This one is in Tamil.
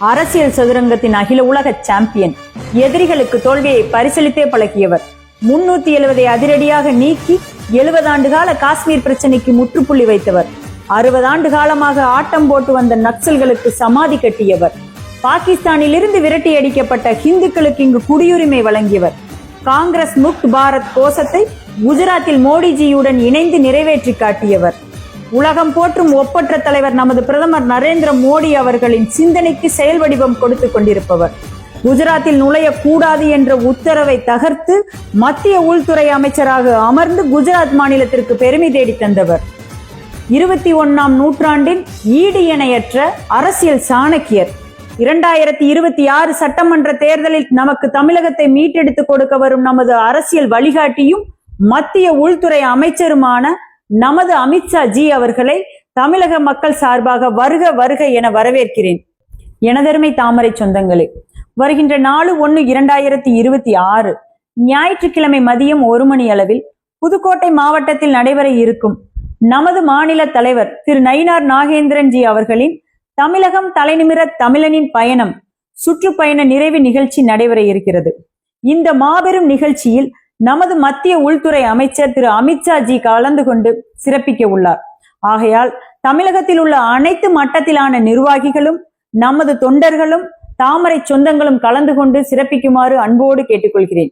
அரசியல் சதுரங்கத்தின் அகில உலக சாம்பியன். எதிரிகளுக்கு தோல்வியை பரிசளித்தே பழகியவர். 370 அதிரடியாக நீக்கி 70 ஆண்டு கால காஷ்மீர் பிரச்சனைக்கு முற்றுப்புள்ளி வைத்தவர். 60 ஆண்டு காலமாக ஆட்டம் போட்டு வந்த நக்சல்களுக்கு சமாதி கட்டியவர். பாகிஸ்தானில் இருந்து விரட்டி அடிக்கப்பட்ட ஹிந்துக்களுக்கு இங்கு குடியுரிமை வழங்கியவர். காங்கிரஸ் முக்த் பாரத் கோஷத்தை குஜராத்தில் மோடிஜியுடன் இணைந்து நிறைவேற்றி காட்டியவர். உலகம் போற்றும் ஒப்பற்ற தலைவர் நமது பிரதமர் நரேந்திர மோடி அவர்களின் சிந்தனைக்கு செயல் வடிவம் கொடுத்து கொண்டிருப்பவர். குஜராத்தில் நுழையக்கூடாது என்ற உத்தரவை தகர்த்து மத்திய உள்துறை அமைச்சராக அமர்ந்து குஜராத் மாநிலத்திற்கு பெருமை தேடி தந்தவர். 21ஆம் நூற்றாண்டின் ஈடு இணையற்ற அரசியல் சாணக்கியர். 2026 சட்டமன்ற தேர்தலில் நமக்கு தமிழகத்தை மீட்டெடுத்து கொடுக்க வரும் நமது அரசியல் வழிகாட்டியும் மத்திய உள்துறை அமைச்சருமான நமது அமித்ஷா ஜி அவர்களை தமிழக மக்கள் சார்பாக வருக வருக என வரவேற்கிறேன். எனதருமை தாமரை சொந்தங்களே, வருகின்ற 4/1/2026 ஞாயிற்றுக்கிழமை மதியம் 1 மணி அளவில் புதுக்கோட்டை மாவட்டத்தில் நடைபெற இருக்கும் நமது மாநில தலைவர் திரு நயினார் நாகேந்திரன் ஜி அவர்களின் தமிழகம் தலைநிமிர தமிழனின் பயணம் சுற்றுப்பயண நிறைவு நிகழ்ச்சி நடைபெற இருக்கிறது. இந்த மாபெரும் நிகழ்ச்சியில் நமது மத்திய உள்துறை அமைச்சர் திரு அமித்ஷா ஜி கலந்து கொண்டு சிறப்பிக்க உள்ளார். ஆகையால் தமிழகத்தில் உள்ள அனைத்து மட்டத்திலான நிர்வாகிகளும் நமது தொண்டர்களும் தாமரை சொந்தங்களும் கலந்து கொண்டு சிறப்பிக்குமாறு அன்போடு கேட்டுக்கொள்கிறேன்.